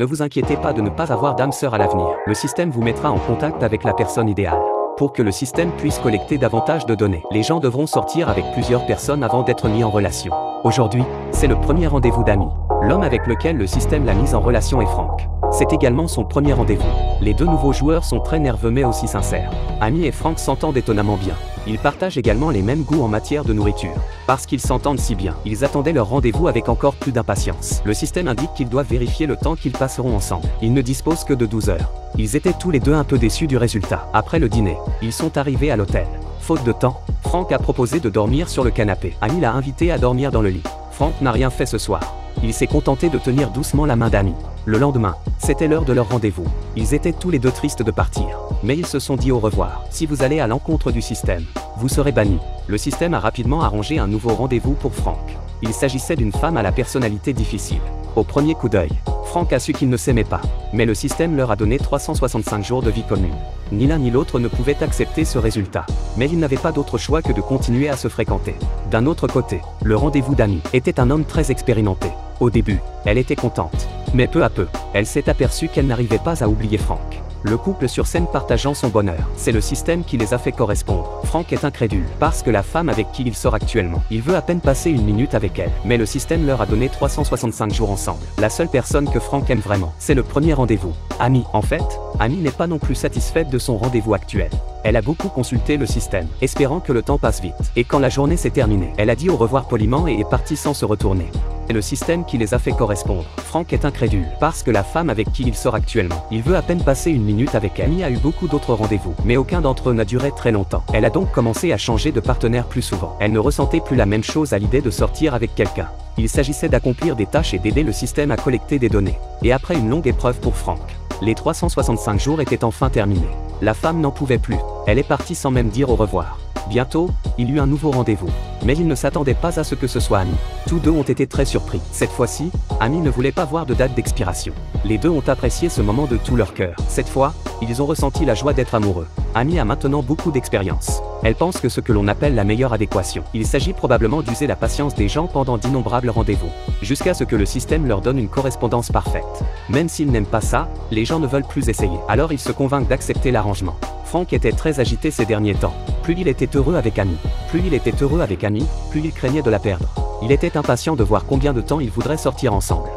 Ne vous inquiétez pas de ne pas avoir d'âme sœur à l'avenir. Le système vous mettra en contact avec la personne idéale. Pour que le système puisse collecter davantage de données, les gens devront sortir avec plusieurs personnes avant d'être mis en relation. Aujourd'hui, c'est le premier rendez-vous d'Amy. L'homme avec lequel le système l'a mise en relation est Frank. C'est également son premier rendez-vous. Les deux nouveaux joueurs sont très nerveux mais aussi sincères. Amy et Frank s'entendent étonnamment bien. Ils partagent également les mêmes goûts en matière de nourriture. Parce qu'ils s'entendent si bien, ils attendaient leur rendez-vous avec encore plus d'impatience. Le système indique qu'ils doivent vérifier le temps qu'ils passeront ensemble. Ils ne disposent que de 12 heures. Ils étaient tous les deux un peu déçus du résultat. Après le dîner, ils sont arrivés à l'hôtel. Faute de temps, Frank a proposé de dormir sur le canapé. Amy l'a invité à dormir dans le lit. Frank n'a rien fait ce soir. Il s'est contenté de tenir doucement la main d'Amy. Le lendemain, c'était l'heure de leur rendez-vous. Ils étaient tous les deux tristes de partir. Mais ils se sont dit au revoir. Si vous allez à l'encontre du système, vous serez banni. Le système a rapidement arrangé un nouveau rendez-vous pour Frank. Il s'agissait d'une femme à la personnalité difficile. Au premier coup d'œil, Frank a su qu'ils ne s'aimaient pas. Mais le système leur a donné 365 jours de vie commune. Ni l'un ni l'autre ne pouvaient accepter ce résultat. Mais ils n'avaient pas d'autre choix que de continuer à se fréquenter. D'un autre côté, le rendez-vous d'Amy était un homme très expérimenté. Au début, elle était contente. Mais peu à peu, elle s'est aperçue qu'elle n'arrivait pas à oublier Frank. Le couple sur scène partageant son bonheur, c'est le système qui les a fait correspondre. Frank est incrédule, parce que la femme avec qui il sort actuellement, il veut à peine passer une minute avec elle. Mais le système leur a donné 365 jours ensemble. La seule personne que Frank aime vraiment, c'est le premier rendez-vous. Amy. En fait, Amy n'est pas non plus satisfaite de son rendez-vous actuel. Elle a beaucoup consulté le système, espérant que le temps passe vite. Et quand la journée s'est terminée, elle a dit au revoir poliment et est partie sans se retourner. C'est le système qui les a fait correspondre. Frank est incrédule, parce que la femme avec qui il sort actuellement, il veut à peine passer une minute avec elle. Amy a eu beaucoup d'autres rendez-vous, mais aucun d'entre eux n'a duré très longtemps. Elle a donc commencé à changer de partenaire plus souvent. Elle ne ressentait plus la même chose à l'idée de sortir avec quelqu'un. Il s'agissait d'accomplir des tâches et d'aider le système à collecter des données. Et après une longue épreuve pour Frank, les 365 jours étaient enfin terminés. La femme n'en pouvait plus. Elle est partie sans même dire au revoir. Bientôt, il eut un nouveau rendez-vous. Mais il ne s'attendait pas à ce que ce soit Amy. Tous deux ont été très surpris. Cette fois-ci, Amy ne voulait pas voir de date d'expiration. Les deux ont apprécié ce moment de tout leur cœur. Cette fois, ils ont ressenti la joie d'être amoureux. Amy a maintenant beaucoup d'expérience. Elle pense que ce que l'on appelle la meilleure adéquation. Il s'agit probablement d'user la patience des gens pendant d'innombrables rendez-vous, jusqu'à ce que le système leur donne une correspondance parfaite. Même s'ils n'aiment pas ça, les gens ne veulent plus essayer. Alors ils se convainquent d'accepter l'arrangement. Frank était très agité ces derniers temps. Plus il était heureux avec Amy, plus il craignait de la perdre. Il était impatient de voir combien de temps ils voudraient sortir ensemble.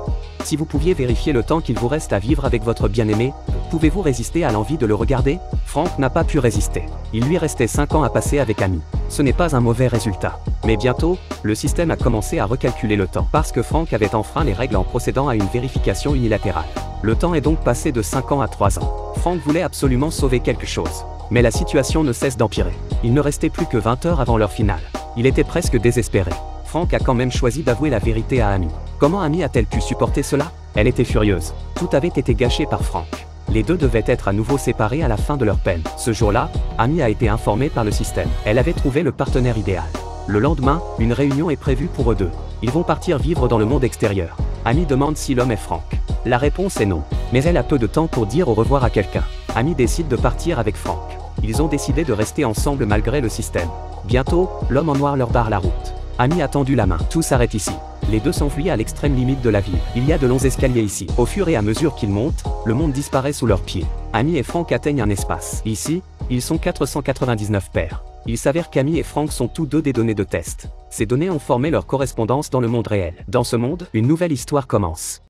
Si vous pouviez vérifier le temps qu'il vous reste à vivre avec votre bien-aimé, pouvez-vous résister à l'envie de le regarder? Frank n'a pas pu résister. Il lui restait 5 ans à passer avec Amy. Ce n'est pas un mauvais résultat. Mais bientôt, le système a commencé à recalculer le temps, parce que Frank avait enfreint les règles en procédant à une vérification unilatérale. Le temps est donc passé de 5 ans à 3 ans. Frank voulait absolument sauver quelque chose. Mais la situation ne cesse d'empirer. Il ne restait plus que 20 heures avant l'heure finale. Il était presque désespéré. Frank a quand même choisi d'avouer la vérité à Amy. Comment Amy a-t-elle pu supporter cela? Elle était furieuse. Tout avait été gâché par Frank. Les deux devaient être à nouveau séparés à la fin de leur peine. Ce jour-là, Amy a été informée par le système. Elle avait trouvé le partenaire idéal. Le lendemain, une réunion est prévue pour eux deux. Ils vont partir vivre dans le monde extérieur. Amy demande si l'homme est Frank. La réponse est non. Mais elle a peu de temps pour dire au revoir à quelqu'un. Amy décide de partir avec Frank. Ils ont décidé de rester ensemble malgré le système. Bientôt, l'homme en noir leur barre la route. Amy a tendu la main. Tout s'arrête ici. Les deux s'enfuient à l'extrême limite de la ville. Il y a de longs escaliers ici. Au fur et à mesure qu'ils montent, le monde disparaît sous leurs pieds. Amy et Frank atteignent un espace. Ici, ils sont 499 paires. Il s'avère qu'Amy et Frank sont tous deux des données de test. Ces données ont formé leur correspondance dans le monde réel. Dans ce monde, une nouvelle histoire commence.